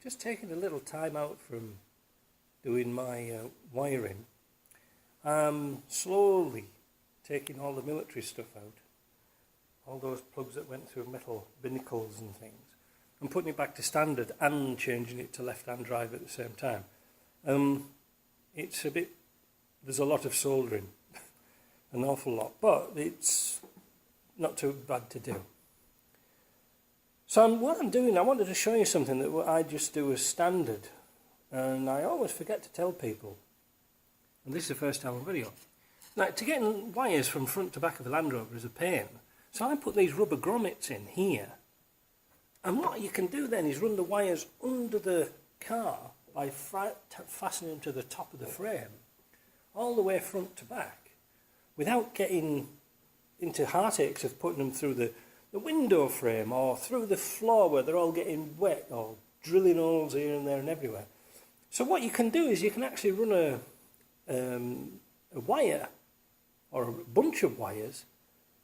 just taking a little time out from doing my wiring. I'm slowly taking all the military stuff out, all those plugs that went through metal binnacles and things, and putting it back to standard and changing it to left-hand drive at the same time. It's a bit, there's a lot of soldering, an awful lot, but it's not too bad to do. So what I'm doing, I wanted to show you something that I just do as standard, and I always forget to tell people, and this is the first time on video. Now, to get wires from front to back of a Land Rover is a pain, so I put these rubber grommets in here, and what you can do then is run the wires under the car by fastening them to the top of the frame, all the way front to back, without getting into heartaches of putting them through the window frame or through the floor where they're all getting wet or drilling holes here and there and everywhere. So what you can do is you can actually run a wire or a bunch of wires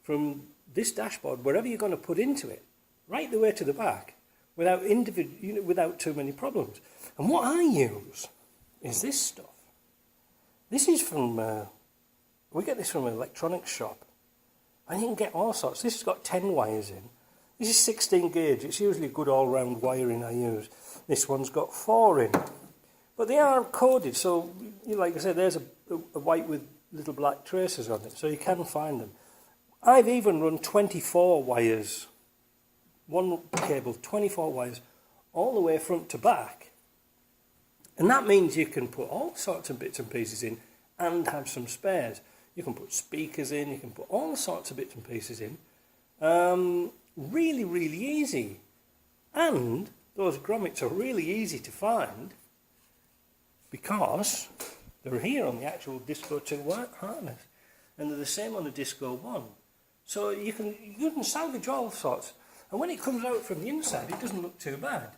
from this dashboard, wherever you're going to put into it, right the way to the back, without too many problems. And what I use is this stuff. This is from, we get this from an electronics shop, and you can get all sorts. This has got 10 wires in. This is 16 gauge. It's usually good all-round wiring I use. This one's got 4 in. But they are coded, so like I said, there's a white with little black traces on it, so you can find them. I've even run 24 wires, one cable, 24 wires, all the way front to back. And that means you can put all sorts of bits and pieces in and have some spares. You can put speakers in, you can put all sorts of bits and pieces in. Really, really easy. And those grommets are really easy to find because they're here on the actual Disco 2 harness. And they're the same on the Disco 1. So you can salvage all sorts. And when it comes out from the inside, it doesn't look too bad.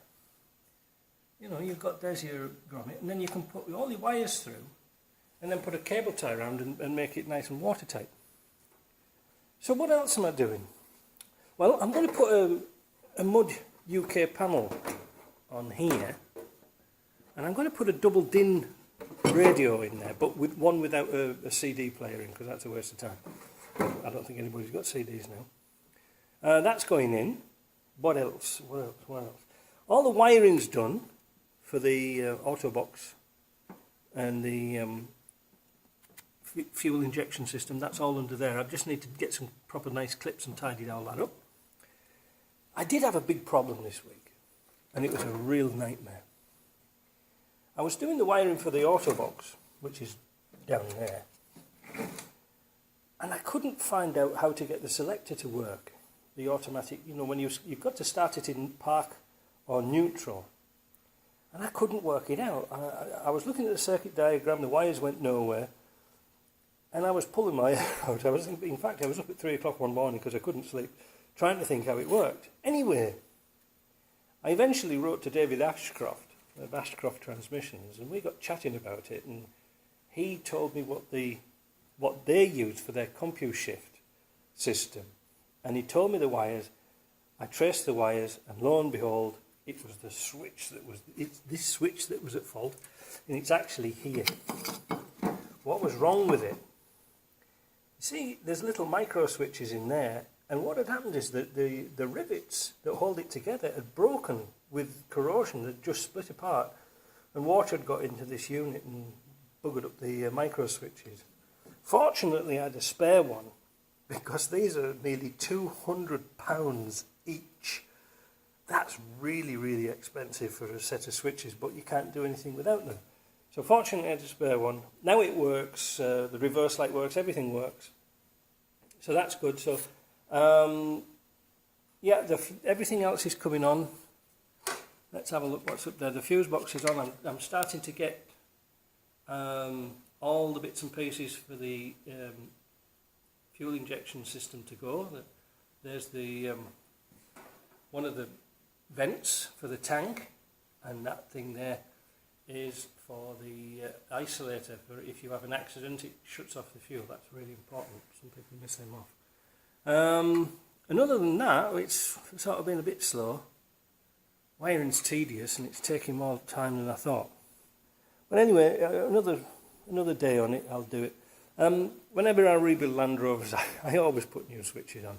You know, there's your grommet, and then you can put all your wires through, and then put a cable tie around and make it nice and watertight. So what else am I doing? Well, I'm going to put a Mud UK panel on here, and I'm going to put a double DIN radio in there, but with one without a CD player in, because that's a waste of time. I don't think anybody's got CDs now. That's going in. What else? What else? All the wiring's done for the auto box and the fuel injection system. That's all under there. I just need to get some proper nice clips and tidy all that up. I did have a big problem this week, and it was a real nightmare. I was doing the wiring for the auto box, which is down there, and I couldn't find out how to get the selector to work. The automatic, you know, when you've got to start it in park or neutral, and I couldn't work it out. I was looking at the circuit diagram, the wires went nowhere, and I was pulling my hair out. In fact, I was up at 3 o'clock one morning because I couldn't sleep, trying to think how it worked. Anyway, I eventually wrote to David Ashcroft of Ashcroft Transmissions, and we got chatting about it, and he told me what they use for their CompuShift system. And he told me the wires. I traced the wires, and lo and behold, it was the switch it's this switch that was at fault, and it's actually here. What was wrong with it? You see, there's little micro switches in there, and what had happened is that the rivets that hold it together had broken with corrosion. That just split apart, and water had got into this unit and buggered up the micro switches. Fortunately, I had a spare one, because these are nearly £200 each. That's really, really expensive for a set of switches, but you can't do anything without them. So fortunately I had a spare one. Now it works, the reverse light works, everything works. So that's good. So yeah, everything else is coming on. Let's have a look what's up there. The fuse box is on. I'm starting to get all the bits and pieces for the fuel injection system to go. There's the one of the vents for the tank, and that thing there is for the isolator. For if you have an accident, it shuts off the fuel. That's really important. Some people miss them off. And other than that, it's sort of been a bit slow. wiring's tedious and it's taking more time than I thought. But anyway, another day on it, I'll do it. Whenever I rebuild Land Rovers, I always put new switches on.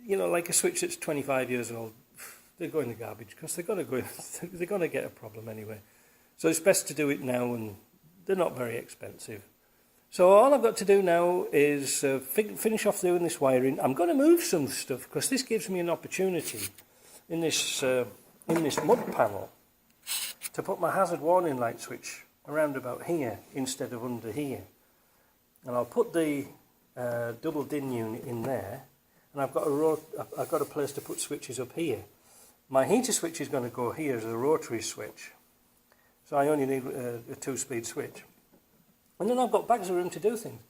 Like a switch that's 25 years old, they go in the garbage because they're going to get a problem anyway. So it's best to do it now, and they're not very expensive. So all I've got to do now is finish off doing this wiring. I'm going to move some stuff because this gives me an opportunity in this mud panel to put my hazard warning light switch around about here instead of under here. And I'll put the double DIN unit in there, and I've got a place to put switches up here. My heater switch is going to go here as a rotary switch, so I only need a 2-speed switch. And then I've got bags of room to do things.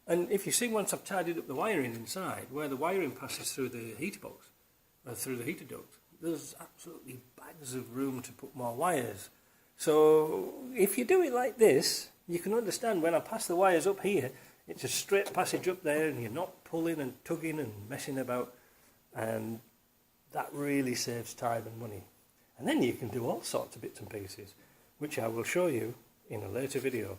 And if you see, once I've tidied up the wiring inside, where the wiring passes through the heater box, or through the heater duct, there's absolutely bags of room to put more wires. So if you do it like this, you can understand when I pass the wires up here, it's a straight passage up there and you're not pulling and tugging and messing about, and that really saves time and money. And then you can do all sorts of bits and pieces, which I will show you in a later video.